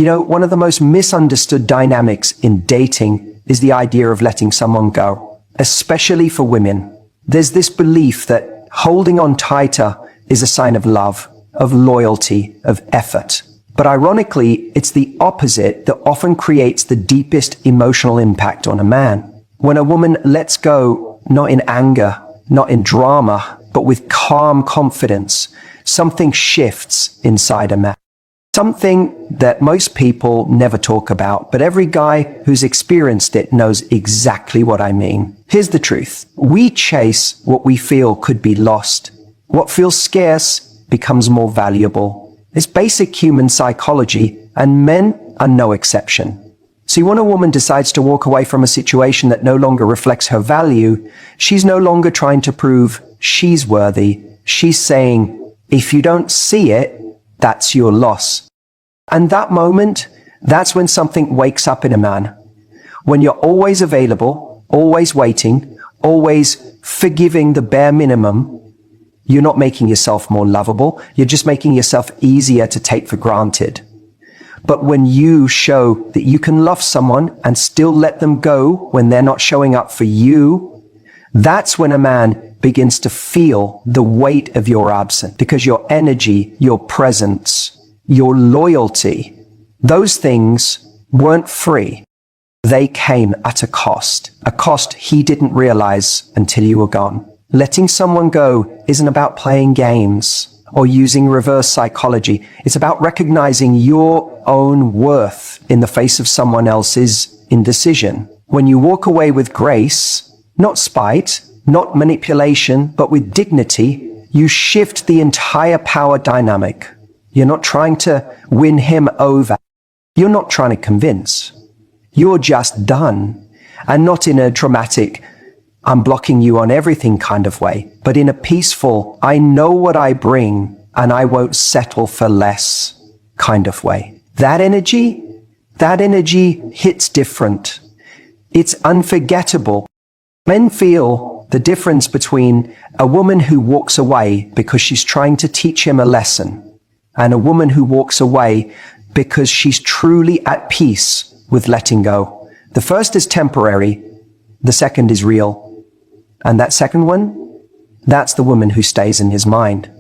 One of the most misunderstood dynamics in dating is the idea of letting someone go, especially for women. There's this belief that holding on tighter is a sign of love, of loyalty, of effort. But ironically, it's the opposite that often creates the deepest emotional impact on a man. When a woman lets go, not in anger, not in drama, but with calm confidence, something shifts inside a man. Something that most people never talk about, but every guy who's experienced it knows exactly what I mean. Here's the truth. We chase what we feel could be lost. What feels scarce becomes more valuable. It's basic human psychology, and men are no exception. See, when a woman decides to walk away from a situation that no longer reflects her value, she's no longer trying to prove she's worthy. She's saying, if you don't see it, that's your loss. And that moment, that's when something wakes up in a man. When you're always available, always waiting, always forgiving the bare minimum, you're not making yourself more lovable. You're just making yourself easier to take for granted. But when you show that you can love someone and still let them go when they're not showing up for you, that's when a man begins to feel the weight of your absence, because your energy, your presence, your loyalty, those things weren't free. They came at a cost he didn't realize until you were gone. Letting someone go isn't about playing games or using reverse psychology. It's about recognizing your own worth in the face of someone else's indecision. When you walk away with grace, not spite, not manipulation, but with dignity, you shift the entire power dynamic. You're not trying to win him over. You're not trying to convince. You're just done. And not in a dramatic, I'm blocking you on everything kind of way, but in a peaceful, I know what I bring and I won't settle for less kind of way. That energy hits different. It's unforgettable. Men feel the difference between a woman who walks away because she's trying to teach him a lesson and a woman who walks away because she's truly at peace with letting go. The first is temporary. The second is real. And that second one, that's the woman who stays in his mind.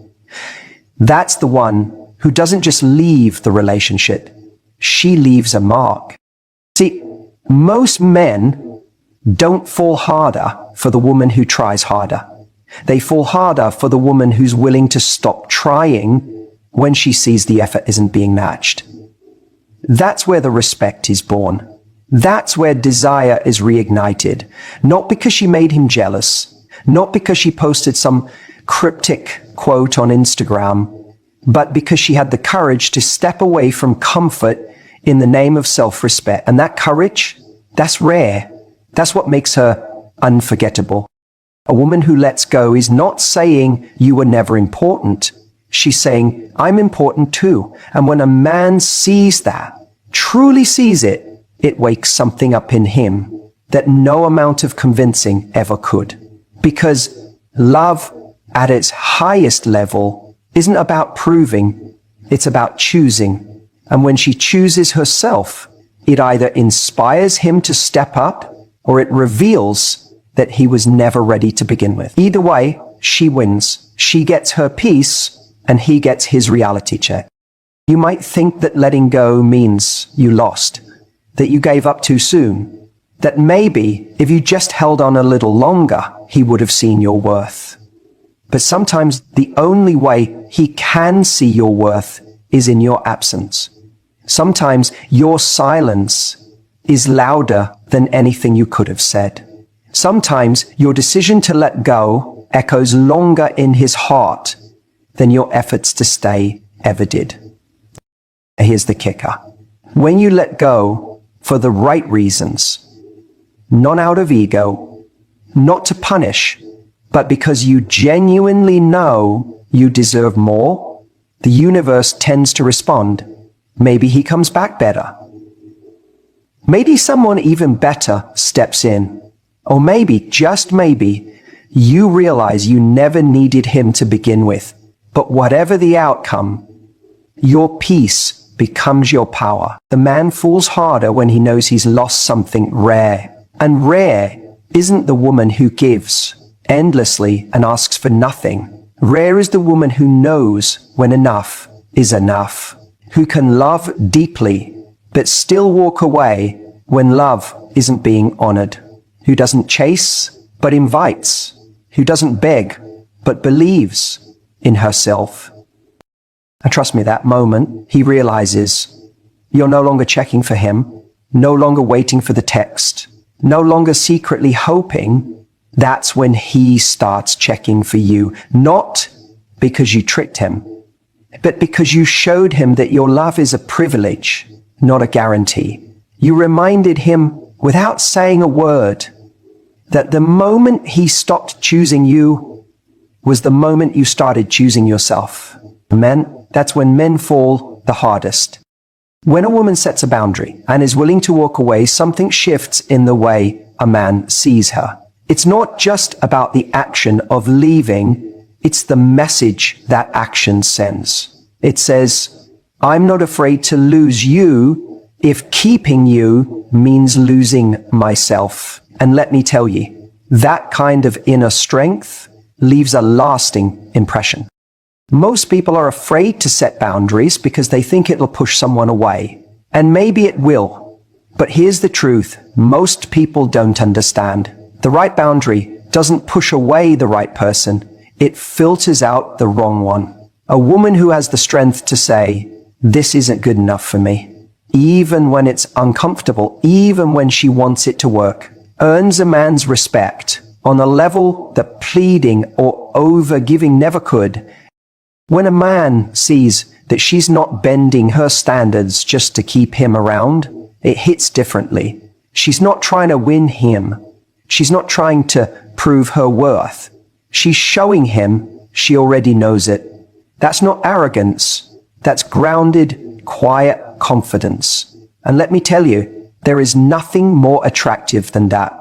That's the one who doesn't just leave the relationship. She leaves a mark. See, most men don't fall harder for the woman who tries harder. They fall harder for the woman who's willing to stop trying when she sees the effort isn't being matched. That's where the respect is born. That's where desire is reignited. Not because she made him jealous, not because she posted some cryptic quote on Instagram, but because she had the courage to step away from comfort in the name of self-respect. And that courage, that's rare. That's what makes her unforgettable. A woman who lets go is not saying you were never important. She's saying, I'm important too. And when a man sees that, truly sees it, it wakes something up in him that no amount of convincing ever could. Because love at its highest level isn't about proving, it's about choosing. And when she chooses herself, it either inspires him to step up or it reveals that he was never ready to begin with. Either way, she wins. She gets her peace and he gets his reality check. You might think that letting go means you lost, that you gave up too soon, that maybe if you just held on a little longer, he would have seen your worth. But sometimes the only way he can see your worth is in your absence. Sometimes your silence is louder than anything you could have said. Sometimes your decision to let go echoes longer in his heart than your efforts to stay ever did. Here's the kicker. When you let go for the right reasons, not out of ego, not to punish, but because you genuinely know you deserve more, the universe tends to respond. Maybe he comes back better. Maybe someone even better steps in. Or maybe, just maybe, you realize you never needed him to begin with. But whatever the outcome, your peace becomes your power. The man falls harder when he knows he's lost something rare. And rare isn't the woman who gives endlessly and asks for nothing. Rare is the woman who knows when enough is enough, who can love deeply but still walk away when love isn't being honored, who doesn't chase but invites, who doesn't beg but believes in herself. And trust me, that moment he realizes you're no longer checking for him, no longer waiting for the text, no longer secretly hoping. That's when he starts checking for you, not because you tricked him, but because you showed him that your love is a privilege, not a guarantee. You reminded him without saying a word that the moment he stopped choosing you was the moment you started choosing yourself. Men, that's when men fall the hardest. When a woman sets a boundary and is willing to walk away, something shifts in the way a man sees her. It's not just about the action of leaving, it's the message that action sends. It says, I'm not afraid to lose you if keeping you means losing myself. And let me tell you, that kind of inner strength leaves a lasting impression. Most people are afraid to set boundaries because they think it'll push someone away. And maybe it will. But here's the truth. Most people don't understand. The right boundary doesn't push away the right person. It filters out the wrong one. A woman who has the strength to say, this isn't good enough for me, even when it's uncomfortable, even when she wants it to work, earns a man's respect on a level that pleading or over-giving never could. When a man sees that she's not bending her standards just to keep him around, it hits differently. She's not trying to win him. She's not trying to prove her worth. She's showing him she already knows it. That's not arrogance. That's grounded, quiet confidence. And let me tell you, there is nothing more attractive than that.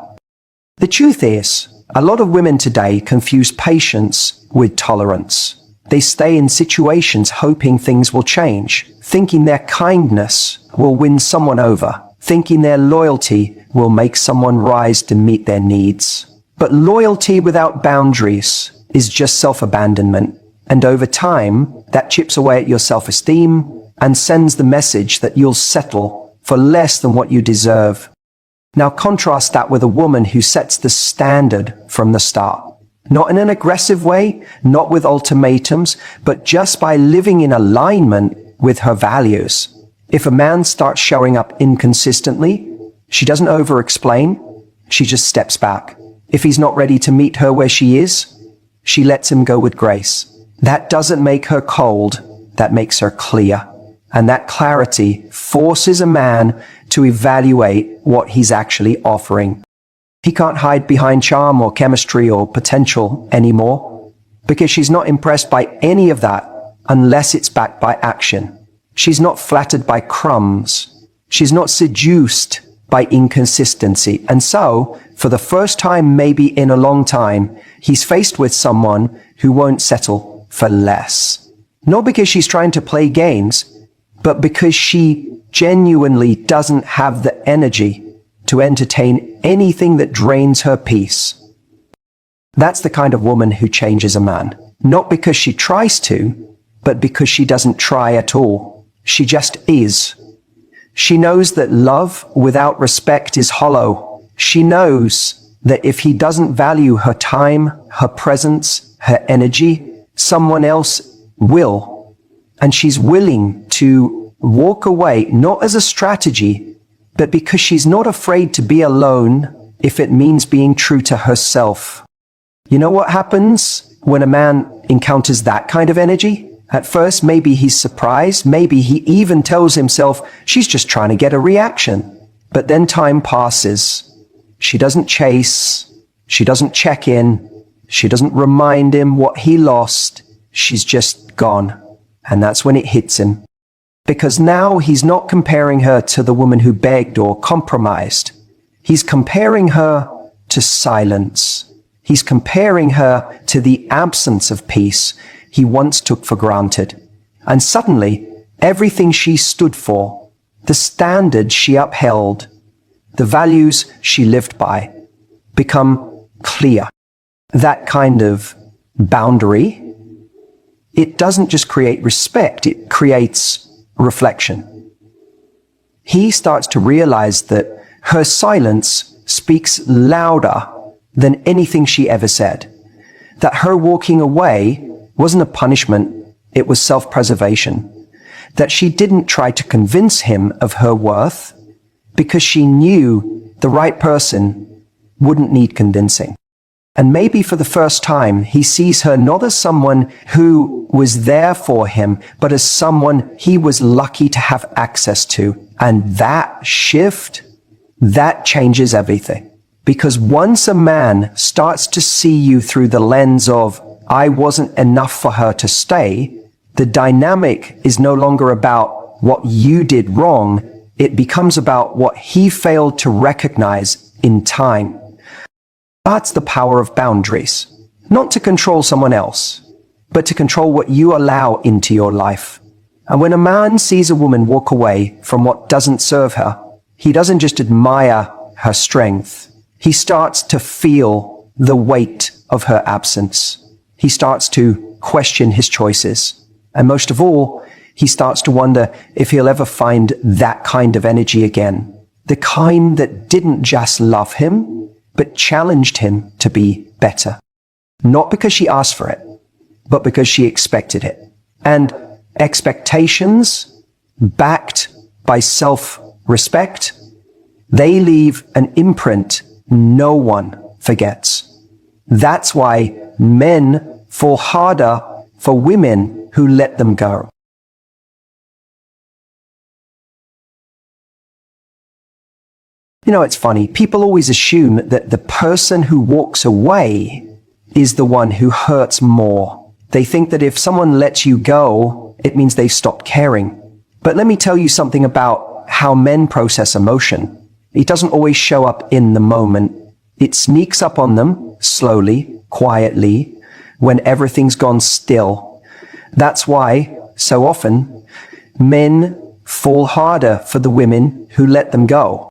The truth is, a lot of women today confuse patience with tolerance. They stay in situations hoping things will change, thinking their kindness will win someone over, thinking their loyalty will make someone rise to meet their needs. But loyalty without boundaries is just self-abandonment. And over time, that chips away at your self-esteem and sends the message that you'll settle for less than what you deserve. Now contrast that with a woman who sets the standard from the start. Not in an aggressive way, not with ultimatums, but just by living in alignment with her values. If a man starts showing up inconsistently, she doesn't over-explain, she just steps back. If he's not ready to meet her where she is, she lets him go with grace. That doesn't make her cold, that makes her clear. And that clarity forces a man to evaluate what he's actually offering. He can't hide behind charm or chemistry or potential anymore, because she's not impressed by any of that unless it's backed by action. She's not flattered by crumbs. She's not seduced by inconsistency. And so, for the first time maybe in a long time, he's faced with someone who won't settle for less. Not because she's trying to play games, but because she genuinely doesn't have the energy to entertain anything that drains her peace. That's the kind of woman who changes a man. Not because she tries to, but because she doesn't try at all. She just is. She knows that love without respect is hollow. She knows that if he doesn't value her time, her presence, her energy, someone else will. And she's willing to walk away, not as a strategy, but because she's not afraid to be alone if it means being true to herself. You know what happens when a man encounters that kind of energy? At first, maybe he's surprised, maybe he even tells himself she's just trying to get a reaction. But then time passes. She doesn't chase, she doesn't check in, she doesn't remind him what he lost. She's just gone. And that's when it hits him. Because now he's not comparing her to the woman who begged or compromised. He's comparing her to silence. He's comparing her to the absence of peace he once took for granted. And suddenly, Everything she stood for, the standards she upheld, the values she lived by, become clear. That kind of boundary, it doesn't just create respect, it creates reflection. He starts to realize that her silence speaks louder than anything she ever said. That her walking away wasn't a punishment, it was self-preservation. That she didn't try to convince him of her worth because she knew the right person wouldn't need convincing. And maybe for the first time, he sees her not as someone who was there for him, but as someone he was lucky to have access to. And that shift, that changes everything. Because once a man starts to see you through the lens of, I wasn't enough for her to stay, the dynamic is no longer about what you did wrong. It becomes about what he failed to recognize in time. That's the power of boundaries. Not to control someone else, but to control what you allow into your life. And when a man sees a woman walk away from what doesn't serve her, he doesn't just admire her strength. He starts to feel the weight of her absence. He starts to question his choices. And most of all, he starts to wonder if he'll ever find that kind of energy again. The kind that didn't just love him, but challenged him to be better. Not because she asked for it, but because she expected it. And expectations, backed by self-respect, they leave an imprint no one forgets. That's why men fall harder for women who let them go. You know, it's funny. People always assume that the person who walks away is the one who hurts more. They think that if someone lets you go, it means they've stopped caring. But let me tell you something about how men process emotion. It doesn't always show up in the moment. It sneaks up on them slowly, quietly, when everything's gone still. That's why, so often, men fall harder for the women who let them go.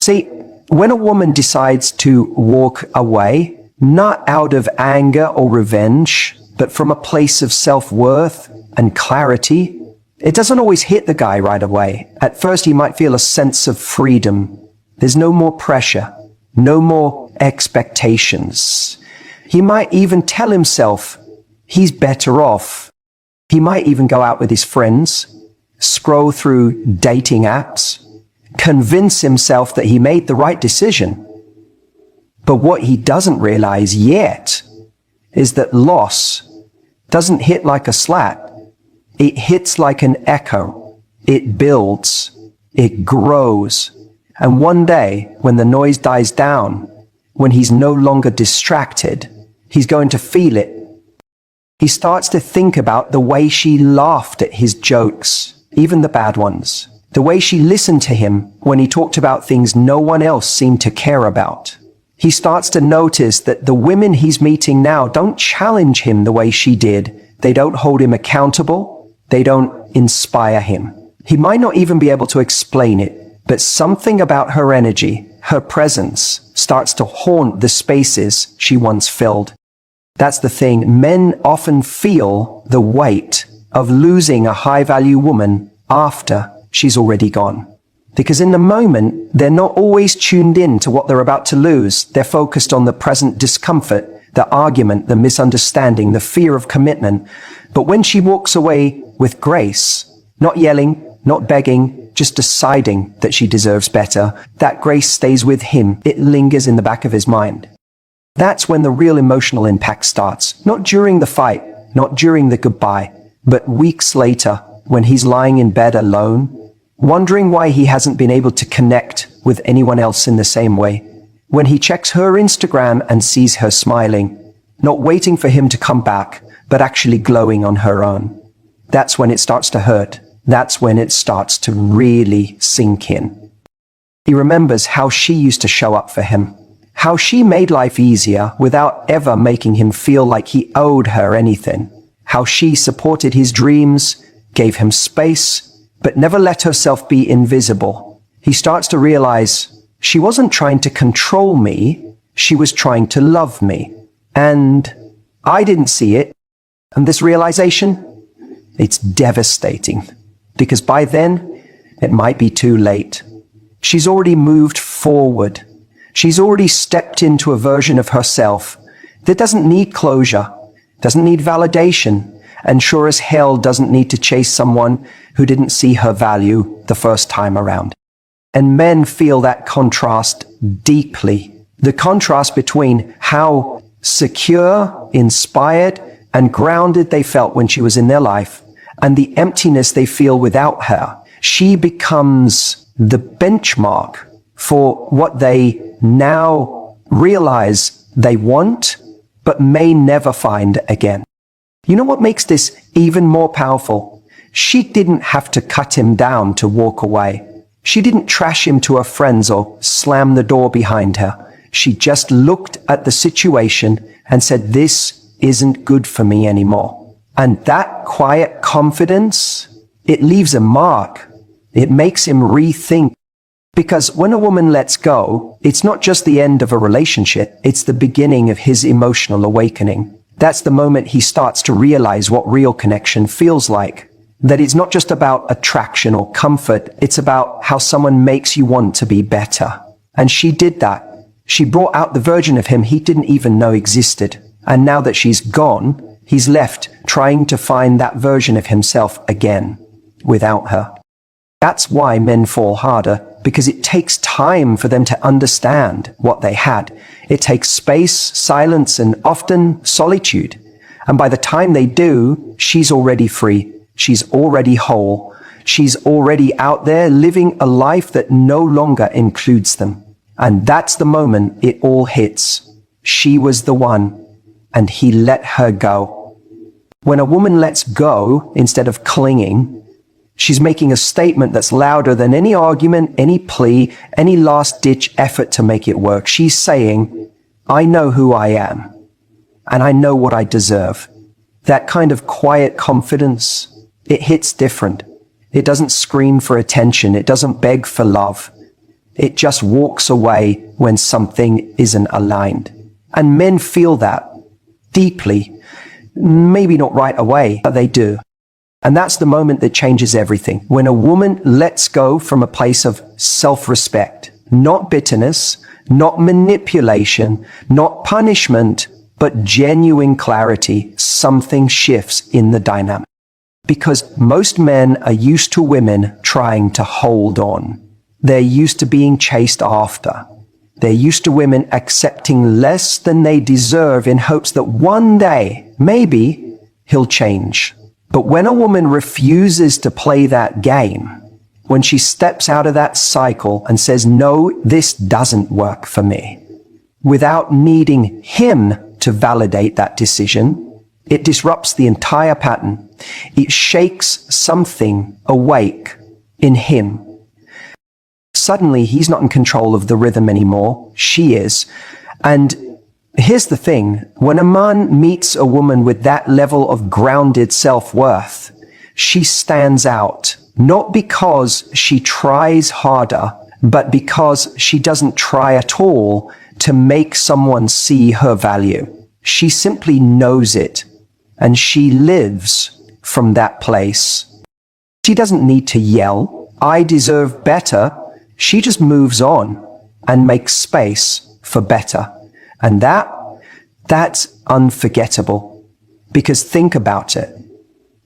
See, when a woman decides to walk away, not out of anger or revenge, but from a place of self-worth and clarity, it doesn't always hit the guy right away. At first, he might feel a sense of freedom. There's no more pressure, no more expectations. He might even tell himself he's better off. He might even go out with his friends, scroll through dating apps, convince himself that he made the right decision. But what he doesn't realize yet is that loss doesn't hit like a slap. It hits like an echo. It builds. It grows. And one day, when the noise dies down, when he's no longer distracted, he's going to feel it. He starts to think about the way she laughed at his jokes, even the bad ones. The way she listened to him when he talked about things no one else seemed to care about. He starts to notice that the women he's meeting now don't challenge him the way she did. They don't hold him accountable. They don't inspire him. He might not even be able to explain it, but something about her energy, her presence, starts to haunt the spaces she once filled. That's the thing. Men often feel the weight of losing a high-value woman after she's already gone. Because in the moment, they're not always tuned in to what they're about to lose. They're focused on the present discomfort, the argument, the misunderstanding, the fear of commitment. But when she walks away with grace, not yelling, not begging, just deciding that she deserves better, that grace stays with him. It lingers in the back of his mind. That's when the real emotional impact starts. Not during the fight, not during the goodbye, but weeks later, when he's lying in bed alone, wondering why he hasn't been able to connect with anyone else in the same way. When he checks her Instagram and sees her smiling, not waiting for him to come back, but actually glowing on her own. That's when it starts to hurt. That's when it starts to really sink in. He remembers how she used to show up for him, how she made life easier without ever making him feel like he owed her anything, how she supported his dreams gave him space, but never let herself be invisible. He starts to realize she wasn't trying to control me, she was trying to love me. And I didn't see it. And this realization, it's devastating. Because by then, it might be too late. She's already moved forward. She's already stepped into a version of herself that doesn't need closure, doesn't need validation, and sure as hell doesn't need to chase someone who didn't see her value the first time around. And men feel that contrast deeply. The contrast between how secure, inspired, and grounded they felt when she was in their life, and the emptiness they feel without her. She becomes the benchmark for what they now realize they want, but may never find again. You know what makes this even more powerful? She didn't have to cut him down to walk away. She didn't trash him to her friends or slam the door behind her. She just looked at the situation and said, this isn't good for me anymore. And that quiet confidence, it leaves a mark. It makes him rethink. Because when a woman lets go, it's not just the end of a relationship, it's the beginning of his emotional awakening. That's the moment he starts to realize what real connection feels like. That it's not just about attraction or comfort, it's about how someone makes you want to be better. And she did that. She brought out the version of him he didn't even know existed. And now that she's gone, he's left trying to find that version of himself again, without her. That's why men fall harder, because it takes time for them to understand what they had. It takes space, silence, and often solitude. And by the time they do, she's already free. She's already whole. She's already out there living a life that no longer includes them. And that's the moment it all hits. She was the one, and he let her go. When a woman lets go instead of clinging, she's making a statement that's louder than any argument, any plea, any last-ditch effort to make it work. She's saying, I know who I am, and I know what I deserve. That kind of quiet confidence, it hits different. It doesn't scream for attention. It doesn't beg for love. It just walks away when something isn't aligned. And men feel that deeply. Maybe not right away, but they do. And that's the moment that changes everything. When a woman lets go from a place of self-respect, not bitterness, not manipulation, not punishment, but genuine clarity, something shifts in the dynamic. Because most men are used to women trying to hold on. They're used to being chased after. They're used to women accepting less than they deserve in hopes that one day, maybe, he'll change. But when a woman refuses to play that game, when she steps out of that cycle and says, no, this doesn't work for me, without needing him to validate that decision, it disrupts the entire pattern. It shakes something awake in him. Suddenly, he's not in control of the rhythm anymore. She is. And here's the thing. When a man meets a woman with that level of grounded self-worth, she stands out. Not because she tries harder, but because she doesn't try at all to make someone see her value. She simply knows it. And she lives from that place. She doesn't need to yell, I deserve better. She just moves on and makes space for better. And that's unforgettable. Because think about it.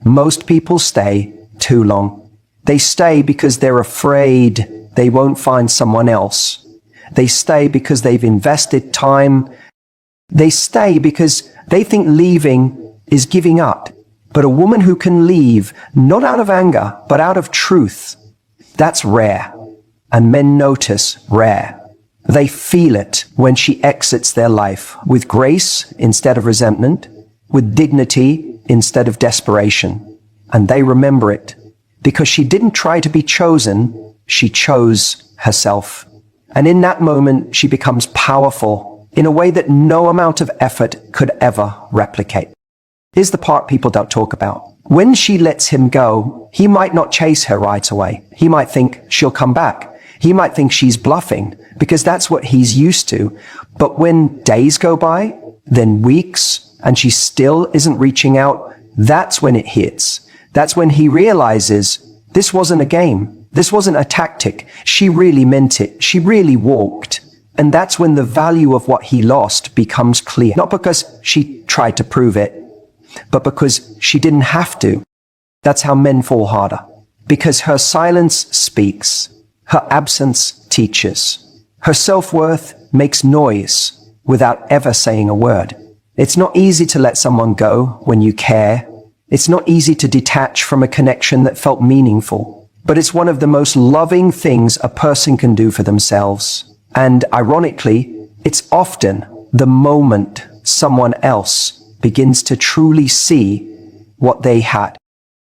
Most people stay too long. They stay because they're afraid they won't find someone else. They stay because they've invested time. They stay because they think leaving is giving up. But a woman who can leave, not out of anger, but out of truth, that's rare. And men notice rare. They feel it when she exits their life with grace instead of resentment, with dignity instead of desperation. And they remember it because she didn't try to be chosen, she chose herself. And in that moment, she becomes powerful in a way that no amount of effort could ever replicate. Here's the part people don't talk about. When she lets him go, he might not chase her right away. He might think she'll come back. He might think she's bluffing because that's what he's used to. But when days go by, then weeks, and she still isn't reaching out, that's when it hits. That's when he realizes this wasn't a game. This wasn't a tactic. She really meant it. She really walked. And that's when the value of what he lost becomes clear. Not because she tried to prove it, but because she didn't have to. That's how men fall harder. Because her silence speaks. Her absence teaches. Her self-worth makes noise without ever saying a word. It's not easy to let someone go when you care. It's not easy to detach from a connection that felt meaningful. But it's one of the most loving things a person can do for themselves. And ironically, it's often the moment someone else begins to truly see what they had.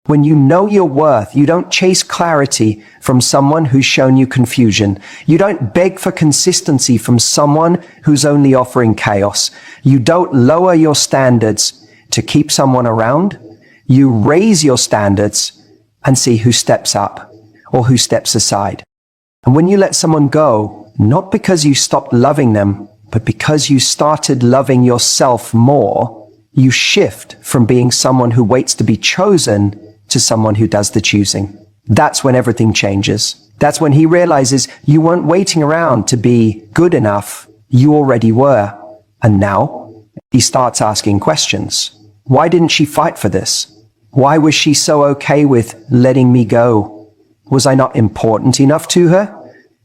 When you know your worth, you don't chase clarity from someone who's shown you confusion. You don't beg for consistency from someone who's only offering chaos. You don't lower your standards to keep someone around. You raise your standards and see who steps up or who steps aside. And when you let someone go, not because you stopped loving them, but because you started loving yourself more, you shift from being someone who waits to be chosen to someone who does the choosing. That's when everything changes. That's when he realizes you weren't waiting around to be good enough. You already were. And now he starts asking questions. Why didn't she fight for this? Why was she so okay with letting me go? Was I not important enough to her?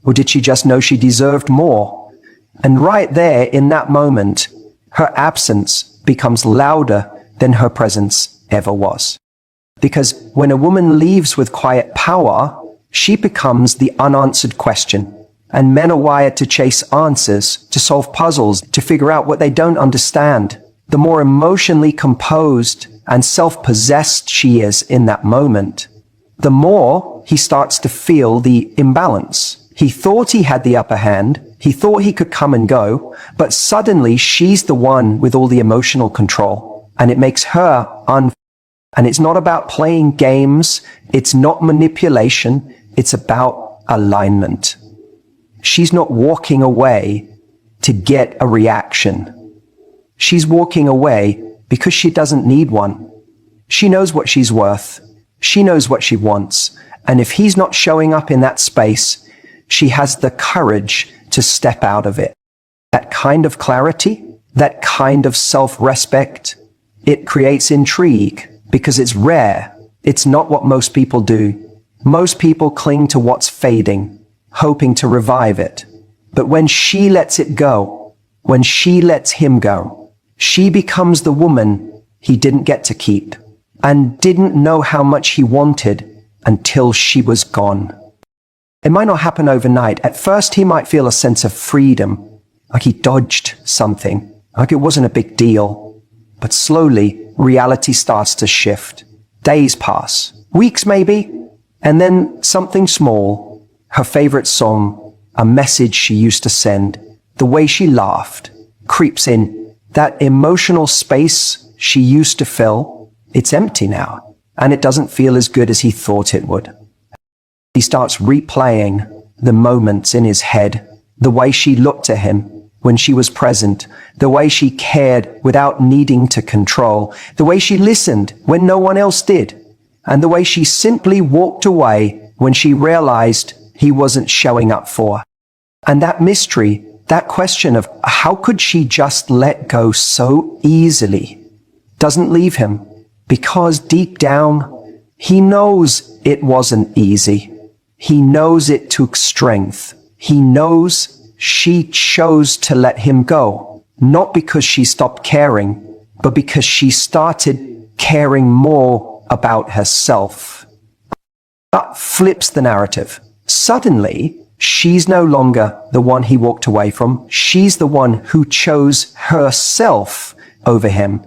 Or did she just know she deserved more? And right there in that moment, her absence becomes louder than her presence ever was. Because when a woman leaves with quiet power, she becomes the unanswered question. And men are wired to chase answers, to solve puzzles, to figure out what they don't understand. The more emotionally composed and self-possessed she is in that moment, the more he starts to feel the imbalance. He thought he had the upper hand. He thought he could come and go, but suddenly she's the one with all the emotional control. And it makes her And it's not about playing games. It's not manipulation. It's about alignment. She's not walking away to get a reaction. She's walking away because she doesn't need one. She knows what she's worth. She knows what she wants. And if he's not showing up in that space, she has the courage to step out of it. That kind of clarity, that kind of self-respect, it creates intrigue. Because it's rare. It's not what most people do. Most people cling to what's fading, hoping to revive it. But when she lets it go, when she lets him go, she becomes the woman he didn't get to keep and didn't know how much he wanted until she was gone. It might not happen overnight. At first, he might feel a sense of freedom, like he dodged something, like it wasn't a big deal. But slowly, reality starts to shift. Days pass, weeks maybe, and then something small, her favorite song, a message she used to send, the way she laughed, creeps in. That emotional space she used to fill, it's empty now, and it doesn't feel as good as he thought it would. He starts replaying the moments in his head, the way she looked at him when she was present, the way she cared without needing to control, the way she listened when no one else did, and the way she simply walked away when she realized he wasn't showing up for her. And that mystery, that question of how could she just let go so easily, doesn't leave him, because deep down, he knows it wasn't easy. He knows it took strength. He knows she chose to let him go, not because she stopped caring, but because she started caring more about herself. That flips the narrative. Suddenly, she's no longer the one he walked away from. She's the one who chose herself over him.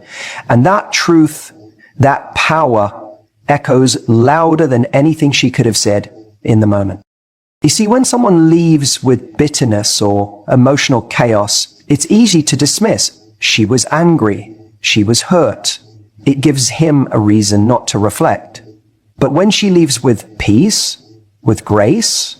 And that truth, that power, echoes louder than anything she could have said in the moment. You see, when someone leaves with bitterness or emotional chaos, it's easy to dismiss. She was angry. She was hurt. It gives him a reason not to reflect. But when she leaves with peace, with grace,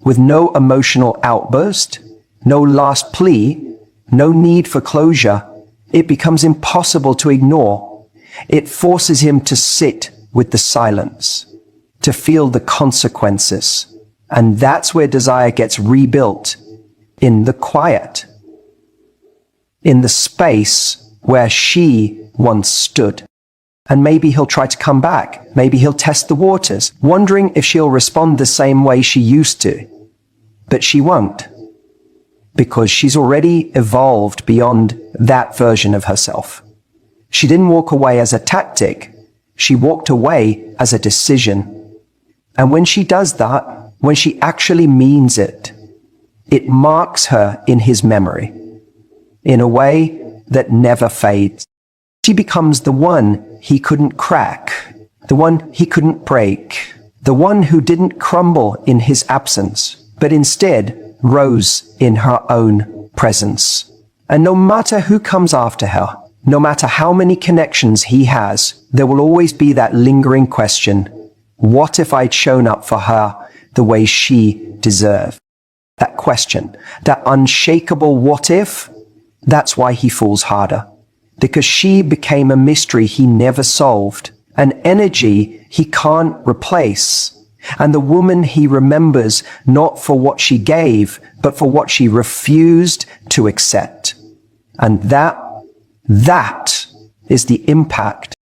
with no emotional outburst, no last plea, no need for closure, it becomes impossible to ignore. It forces him to sit with the silence, to feel the consequences. And that's where desire gets rebuilt, in the quiet, in the space where she once stood. And maybe he'll try to come back. Maybe he'll test the waters, wondering if she'll respond the same way she used to. But she won't, because she's already evolved beyond that version of herself. She didn't walk away as a tactic. She walked away as a decision. And when she does that, when she actually means it, it marks her in his memory in a way that never fades. She becomes the one he couldn't crack, the one he couldn't break, the one who didn't crumble in his absence, but instead rose in her own presence. And no matter who comes after her, no matter how many connections he has, there will always be that lingering question, what if I'd shown up for her the way she deserved? That question, that unshakable what if, that's why he falls harder. Because she became a mystery he never solved, an energy he can't replace, and the woman he remembers not for what she gave, but for what she refused to accept. And that is the impact